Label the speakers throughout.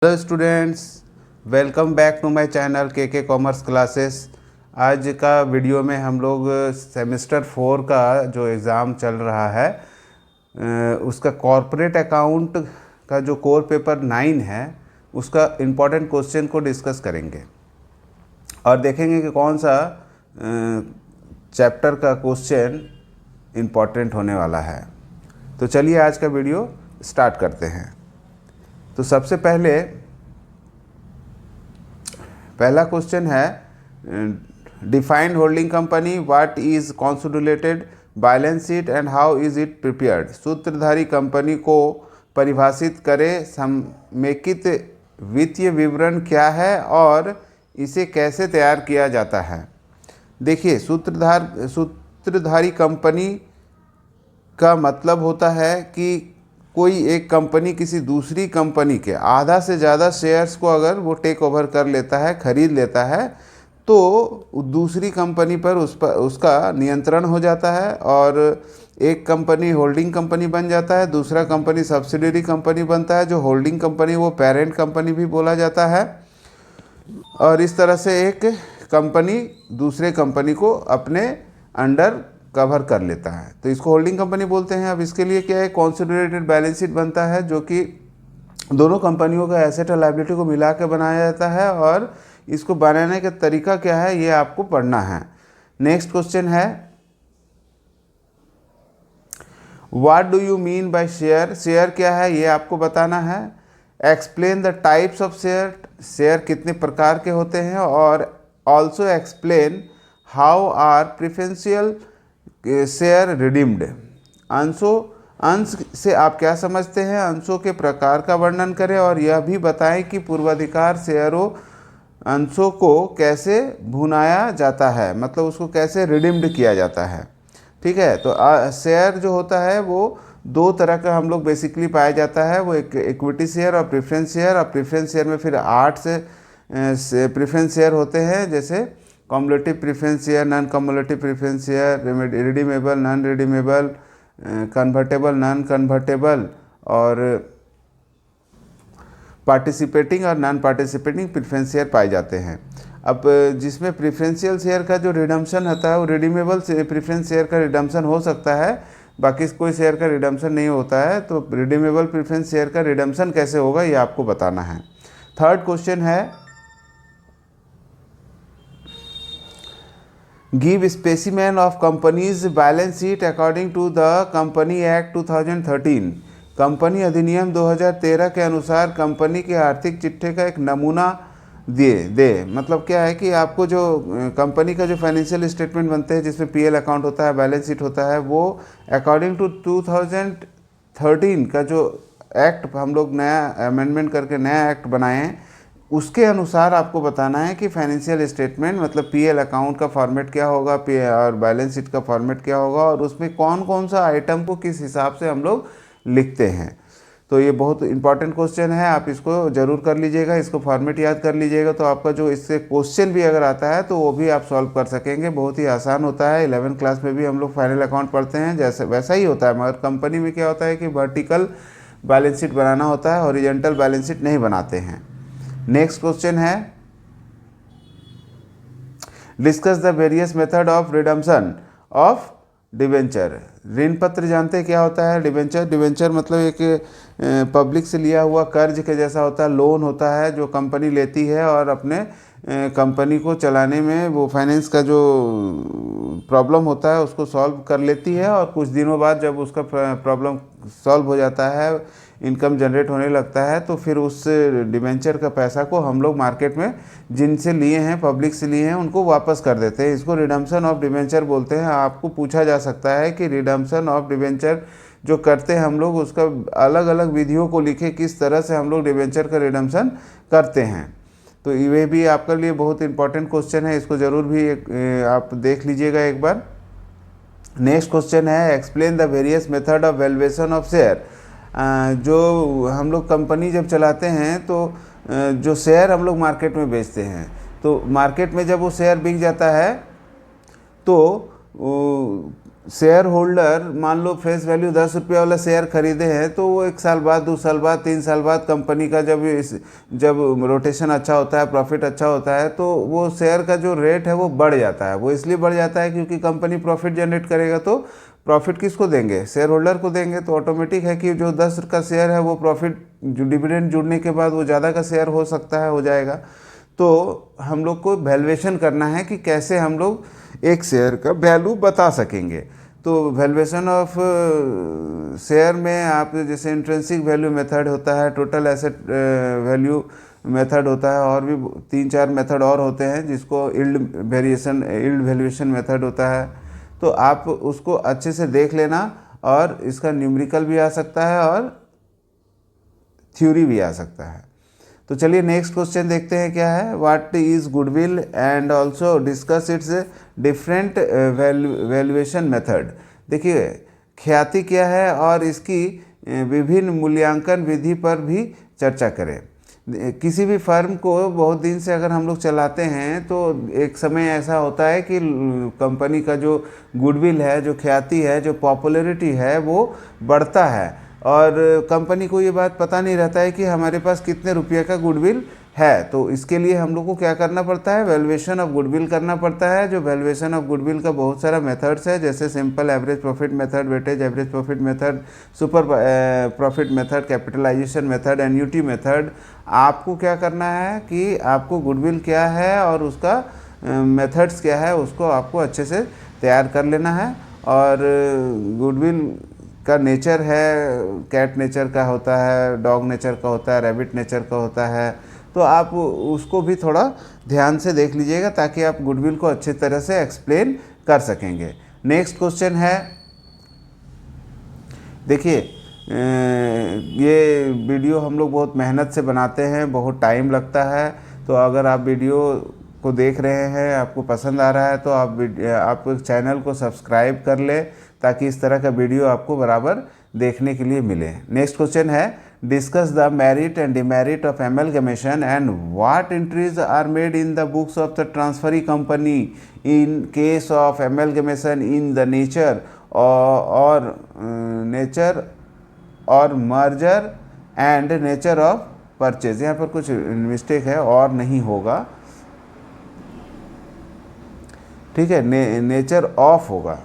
Speaker 1: Hello students, welcome back to my channel के commerce classes. आज का वीडियो में हम लोग सेमेस्टर 4 का जो एग्ज़ाम चल रहा है उसका कॉरपोरेट अकाउंट का जो कोर पेपर 9 है उसका इम्पोर्टेंट क्वेश्चन को डिस्कस करेंगे और देखेंगे कि कौन सा चैप्टर का क्वेश्चन इम्पोर्टेंट होने वाला है। तो चलिए आज का वीडियो स्टार्ट करते हैं। तो सबसे पहला क्वेश्चन है, defined holding company, what is consolidated balance sheet and how is it prepared. सूत्रधारी कंपनी को परिभाषित करें, समेकित वित्तीय विवरण क्या है और इसे कैसे तैयार किया जाता है। देखिए, सूत्रधारी कंपनी का मतलब होता है कि कोई एक कंपनी किसी दूसरी कंपनी के आधा से ज़्यादा शेयर्स को अगर वो टेक ओवर कर लेता है, खरीद लेता है, तो दूसरी कंपनी पर उसका नियंत्रण हो जाता है और एक कंपनी होल्डिंग कंपनी बन जाता है, दूसरा कंपनी सब्सिडियरी कंपनी बनता है। जो होल्डिंग कंपनी वो पेरेंट कंपनी भी बोला जाता है और इस तरह से एक कंपनी दूसरे कंपनी को अपने अंडर कवर कर लेता है, तो इसको होल्डिंग कंपनी बोलते हैं। अब इसके लिए क्या है, कंसोलिडेटेड बैलेंस शीट बनता है जो कि दोनों कंपनियों का एसेट और लायबिलिटी को मिला के बनाया जाता है और इसको बनाने का तरीका क्या है ये आपको पढ़ना है। नेक्स्ट क्वेश्चन है, what do you mean by share. Share क्या है ये आपको बताना है। Explain the types of share, share कितने प्रकार के होते हैं, और also explain how are preferential share redeemed. अंश से आप क्या समझते हैं, अंशों के प्रकार का वर्णन करें और यह भी बताएं कि पूर्वाधिकार शेयरों अंशों को कैसे भुनाया जाता है, मतलब उसको कैसे रिडीम्ड किया जाता है। ठीक है, तो शेयर जो होता है वो दो तरह का हम लोग बेसिकली पाया जाता है, वो एक इक्विटी शेयर और प्रेफरेंस शेयर। और प्रेफरेंस शेयर में फिर 8 से प्रेफरेंस शेयर होते हैं, जैसे cumulative preference share, non cumulative preference share, redeemable, non redeemable, convertible, non convertible, और पार्टिसिपेटिंग और नॉन पार्टिसिपेटिंग प्रेफरेंस शेयर पाए जाते हैं। अब जिसमें प्रेफरेंशियल शेयर का जो रिडम्पशन होता है वो रिडीमेबल प्रेफरेंस शेयर का रिडम्पशन हो सकता है, बाकी कोई शेयर का रिडम्पशन नहीं होता है। तो रिडीमेबल प्रेफरेंस शेयर का रिडम्पशन कैसे होगा ये आपको बताना है। थर्ड क्वेश्चन है, give specimen of companies balance sheet according to the company act 2013। Company अधिनियम 2013 के अनुसार कंपनी के आर्थिक चिट्ठे का एक नमूना दे। मतलब क्या है कि आपको जो कंपनी का जो फाइनेंशियल स्टेटमेंट बनते हैं जिसमें पीएल अकाउंट होता है, बैलेंस शीट होता है, वो अकॉर्डिंग टू 2013 का जो एक्ट हम लोग नया अमेंडमेंट करके नया एक्ट बनाए हैं उसके अनुसार आपको बताना है कि फाइनेंशियल स्टेटमेंट मतलब पीएल अकाउंट का फॉर्मेट क्या होगा और बैलेंस शीट का फॉर्मेट क्या होगा और उसमें कौन कौन सा आइटम को किस हिसाब से हम लोग लिखते हैं। तो ये बहुत इंपॉर्टेंट क्वेश्चन है, आप इसको ज़रूर कर लीजिएगा, इसको फॉर्मेट याद कर लीजिएगा, तो आपका जो इससे क्वेश्चन भी अगर आता है तो वो भी आप सॉल्व कर सकेंगे। बहुत ही आसान होता है। 11th क्लास में भी हम लोग फाइनल अकाउंट पढ़ते हैं, जैसे वैसा ही होता है, मगर कंपनी में क्या होता है कि वर्टिकल बैलेंस शीट बनाना होता है, हॉरिजॉन्टल बैलेंस शीट नहीं बनाते हैं। नेक्स्ट क्वेश्चन है, discuss the various method of redemption of debenture. ऋण पत्र जानते हैं क्या होता है। डिवेंचर मतलब एक पब्लिक से लिया हुआ कर्ज के जैसा होता है, लोन होता है जो कंपनी लेती है और अपने कंपनी को चलाने में वो फाइनेंस का जो प्रॉब्लम होता है उसको सॉल्व कर लेती है और कुछ दिनों बाद जब उसका प्रॉब्लम सॉल्व हो जाता है, इनकम जनरेट होने लगता है, तो फिर उस डिवेंचर का पैसा को हम लोग मार्केट में जिनसे लिए हैं, पब्लिक से लिए हैं, उनको वापस कर देते हैं। इसको रिडम्पशन ऑफ डिवेंचर बोलते हैं। आपको पूछा जा सकता है कि रिडम्पशन ऑफ डिवेंचर जो करते हैं हम लोग उसका अलग अलग विधियों को लिखे, किस तरह से हम लोग डिवेंचर का रिडम्पशन करते हैं। तो ये भी आपके लिए बहुत इंपॉर्टेंट क्वेश्चन है, इसको ज़रूर भी आप देख लीजिएगा एक बार। नेक्स्ट क्वेश्चन है, explain the various method of valuation of share. जो हम लोग कंपनी जब चलाते हैं तो जो शेयर हम लोग मार्केट में बेचते हैं, तो मार्केट में जब वो शेयर बिक जाता है तो शेयर होल्डर मान लो फेस वैल्यू 10 रुपया वाला शेयर खरीदे हैं, तो वो 1 साल बाद, 2 साल बाद, 3 साल बाद कंपनी का जब रोटेशन अच्छा होता है, प्रॉफिट अच्छा होता है, तो वो शेयर का जो रेट है वो बढ़ जाता है। वो इसलिए बढ़ जाता है क्योंकि कंपनी प्रॉफिट जनरेट करेगा, तो प्रॉफिट किसको देंगे? शेयर होल्डर को देंगे। तो ऑटोमेटिक है कि जो 10 का शेयर है वो प्रॉफिट जो डिविडेंड जुड़ने के बाद वो ज़्यादा का शेयर हो सकता है, हो जाएगा। तो हम लोग को वैल्यूएशन करना है कि कैसे हम लोग एक शेयर का वैल्यू बता सकेंगे। तो वैल्यूएशन ऑफ शेयर में आप जैसे इंट्रिंसिक वैल्यू मेथड होता है, टोटल एसेट वैल्यू मेथड होता है, और भी 3-4 मेथड और होते हैं, जिसको यील्ड वैल्यूएशन मेथड होता है। तो आप उसको अच्छे से देख लेना, और इसका न्यूमेरिकल भी आ सकता है और थ्योरी भी आ सकता है। तो चलिए नेक्स्ट क्वेश्चन देखते हैं क्या है। What is goodwill and also discuss it's different valuation method. देखिए ख्याति क्या है और इसकी विभिन्न मूल्यांकन विधि पर भी चर्चा करें। किसी भी फर्म को बहुत दिन से अगर हम लोग चलाते हैं, तो एक समय ऐसा होता है कि कंपनी का जो गुडविल है, जो ख्याति है, जो पॉपुलैरिटी है, वो बढ़ता है, और कंपनी को ये बात पता नहीं रहता है कि हमारे पास कितने रुपये का गुडविल है। तो इसके लिए हम लोग को क्या करना पड़ता है? वैल्यूएशन ऑफ गुडविल करना पड़ता है। जो वैल्यूएशन ऑफ गुडविल का बहुत सारा मेथड्स है, जैसे simple average profit method, weightage average profit method, super profit method, capitalisation method, annuity method. आपको क्या करना है कि आपको गुडविल क्या है और उसका मेथड्स क्या है, उसको आपको अच्छे से तैयार कर लेना है। और गुडविल का नेचर है, कैट नेचर का होता है, डॉग नेचर का होता है, रैबिट नेचर का होता है। तो आप उसको भी थोड़ा ध्यान से देख लीजिएगा, ताकि आप गुडविल को अच्छी तरह से एक्सप्लेन कर सकेंगे। नेक्स्ट क्वेश्चन है, देखिए ये वीडियो हम लोग बहुत मेहनत से बनाते हैं, बहुत टाइम लगता है। तो अगर आप वीडियो को देख रहे हैं, आपको पसंद आ रहा है, तो आप चैनल को सब्सक्राइब कर ले, ताकि इस तरह का वीडियो आपको बराबर देखने के लिए मिले। नेक्स्ट क्वेश्चन है, discuss the merit and demerit of amalgamation and what entries are made in the books of the transferee company in case of amalgamation in the nature और merger and nature of purchase. यहाँ पर कुछ mistake है, और नहीं होगा, ठीक है, नेचर ऑफ होगा,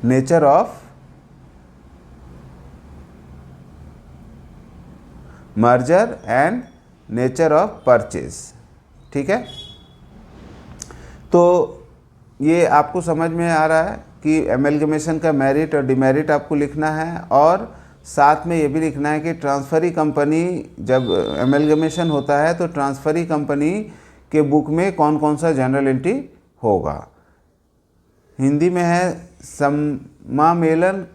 Speaker 1: nature of merger and nature of purchase. ठीक है, तो ये आपको समझ में आ रहा है कि एमलगमेशन का मेरिट और डिमेरिट आपको लिखना है, और साथ में ये भी लिखना है कि ट्रांसफरी कंपनी, जब एमलगमेशन होता है तो ट्रांसफरी कंपनी के बुक में कौन कौन सा जनरल एंट्री होगा। हिंदी में है, समामेलन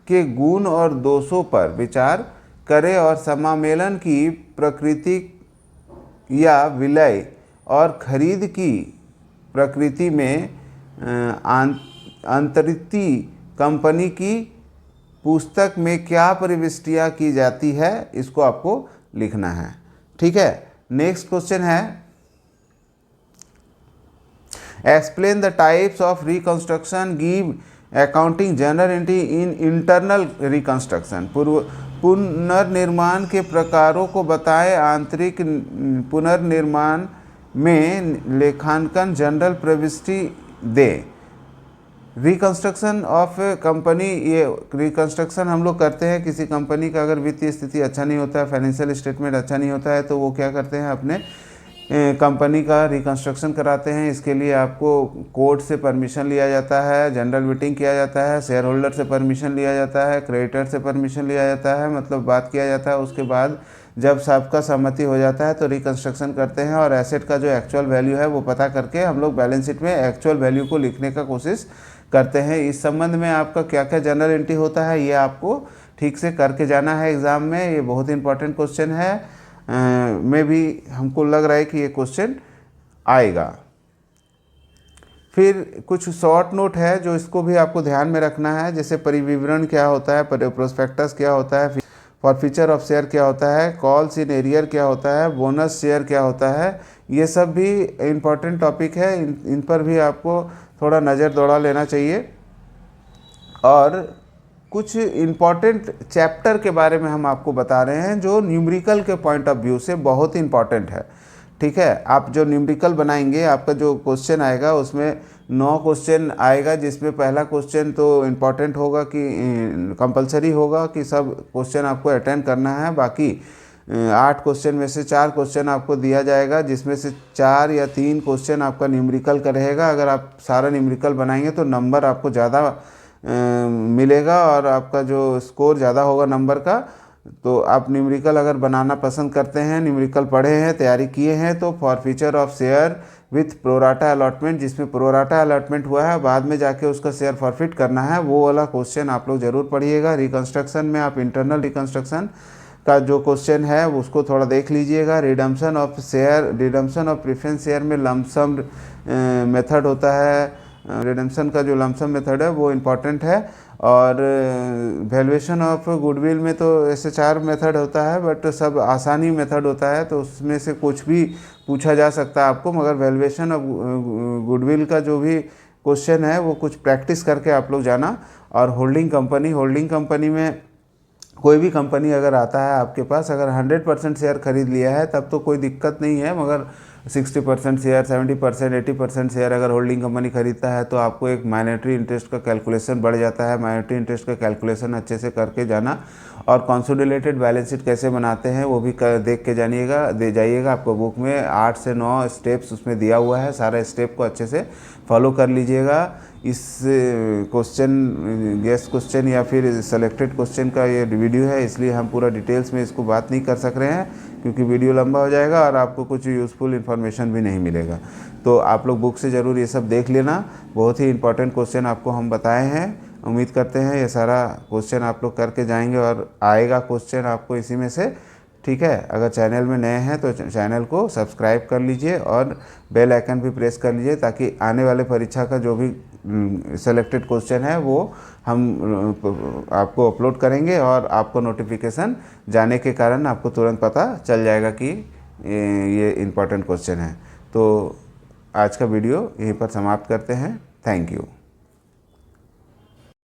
Speaker 1: के गुण और दोषों पर विचार करें और समामेलन की प्रकृति या विलय और खरीद की प्रकृति में अंतरिक्ति कंपनी की पुस्तक में क्या प्रविष्टियाँ की जाती है, इसको आपको लिखना है। ठीक है, नेक्स्ट क्वेश्चन है, explain the types of reconstruction, give accounting general entry in internal reconstruction. पुनर्निर्माण के प्रकारों को बताएं। आंतरिक पुनर्निर्माण में लेखांकन जनरल प्रविष्टि दें। रिकंस्ट्रक्शन ऑफ कंपनी, ये रिकंस्ट्रक्शन हम लोग करते हैं किसी कंपनी का अगर वित्तीय स्थिति अच्छा नहीं होता है, फाइनेंशियल स्टेटमेंट अच्छा नहीं होता है, तो वो क्या करते हैं, अपने कंपनी का रिकंस्ट्रक्शन कराते हैं। इसके लिए आपको कोर्ट से परमिशन लिया जाता है, जनरल मीटिंग किया जाता है, शेयर होल्डर से परमिशन लिया जाता है, क्रेडिटर से परमिशन लिया जाता है, मतलब बात किया जाता है। उसके बाद जब सबका सहमति हो जाता है तो रिकंस्ट्रक्शन करते हैं, और एसेट का जो एक्चुअल वैल्यू है वो पता करके हम लोग बैलेंस शीट में एक्चुअल वैल्यू को लिखने का कोशिश करते हैं। इस संबंध में आपका क्या क्या जनरल एंट्री होता है, ये आपको ठीक से करके जाना है एग्ज़ाम में। ये बहुत इंपॉर्टेंट क्वेश्चन है। में भी हमको लग रहा है कि ये क्वेश्चन आएगा। फिर कुछ शॉर्ट नोट है जो इसको भी आपको ध्यान में रखना है, जैसे परिविवरण क्या होता है, प्रोस्पेक्टस क्या होता है, फॉरफीचर ऑफ शेयर क्या होता है, कॉल्स इन एरियर क्या होता है, बोनस शेयर क्या होता है, ये सब भी इम्पॉर्टेंट टॉपिक है। इन पर भी आपको थोड़ा नज़र दौड़ा लेना चाहिए। और कुछ इम्पॉर्टेंट चैप्टर के बारे में हम आपको बता रहे हैं जो न्यूमेरिकल के पॉइंट ऑफ व्यू से बहुत ही इम्पॉर्टेंट है। ठीक है, आप जो न्यूमेरिकल बनाएंगे, आपका जो क्वेश्चन आएगा उसमें 9 क्वेश्चन आएगा, जिसमें पहला क्वेश्चन तो इम्पॉर्टेंट होगा कि कंपलसरी होगा कि सब क्वेश्चन आपको अटेंड करना है। बाकी 8 क्वेश्चन में से 4 क्वेश्चन आपको दिया जाएगा, जिसमें से 4 या 3 क्वेश्चन आपका न्यूमेरिकल का रहेगा। अगर आप सारा न्यूमेरिकल बनाएंगे तो नंबर आपको ज़्यादा मिलेगा और आपका जो स्कोर ज़्यादा होगा नंबर का। तो आप न्यूमेरिकल अगर बनाना पसंद करते हैं, न्यूमेरिकल पढ़े हैं, तैयारी किए हैं, तो forfeiture of share with pro rata allotment, जिसमें प्रोराटा अलॉटमेंट हुआ है बाद में जाके उसका शेयर फॉरफिट करना है, वो वाला क्वेश्चन आप लोग ज़रूर पढ़िएगा। रिकंस्ट्रक्शन में आप इंटरनल रिकंस्ट्रक्शन का जो क्वेश्चन है उसको थोड़ा देख लीजिएगा। Redemption of share, redemption of preference share में लमसम मेथड होता है। रिडम्पशन का जो लमसम मेथड है वो इम्पॉर्टेंट है। और वैल्यूएशन ऑफ गुडविल में तो ऐसे 4 मेथड होता है, बट सब आसानी मेथड होता है, तो उसमें से कुछ भी पूछा जा सकता है आपको। मगर वैल्यूएशन ऑफ गुडविल का जो भी क्वेश्चन है वो कुछ प्रैक्टिस करके आप लोग जाना। और होल्डिंग कंपनी में कोई भी कंपनी अगर आता है आपके पास, अगर 100% शेयर खरीद लिया है तब तो कोई दिक्कत नहीं है, मगर 60% शेयर, 70%, 80% शेयर अगर होल्डिंग कंपनी खरीदता है तो आपको एक माइनॉरिटी इंटरेस्ट का कैलकुलेशन बढ़ जाता है। माइनॉरिटी इंटरेस्ट का कैलकुलेशन अच्छे से करके जाना। और कंसोलिडेटेड बैलेंस शीट कैसे बनाते हैं वो भी देख के जाइएगा। आपको बुक में 8 से 9 स्टेप्स उसमें दिया हुआ है, सारा स्टेप को अच्छे से फॉलो कर लीजिएगा। इस गेस्ट क्वेश्चन या फिर सेलेक्टेड क्वेश्चन का ये वीडियो है, इसलिए हम पूरा डिटेल्स में इसको बात नहीं कर सक रहे हैं, क्योंकि वीडियो लंबा हो जाएगा और आपको कुछ यूज़फुल इन्फॉर्मेशन भी नहीं मिलेगा। तो आप लोग बुक से ज़रूर ये सब देख लेना। बहुत ही इंपॉर्टेंट क्वेश्चन आपको हम बताए हैं। उम्मीद करते हैं ये सारा क्वेश्चन आप लोग करके जाएंगे और आएगा क्वेश्चन आपको इसी में से। ठीक है, अगर चैनल में नए हैं तो चैनल को सब्सक्राइब कर लीजिए और बेल आइकन भी प्रेस कर लीजिए, ताकि आने वाले परीक्षा का जो भी सेलेक्टेड क्वेश्चन है वो हम आपको अपलोड करेंगे और आपको नोटिफिकेशन जाने के कारण आपको तुरंत पता चल जाएगा कि ये इम्पोर्टेंट क्वेश्चन है। तो आज का वीडियो यहीं पर समाप्त करते हैं। Thank you.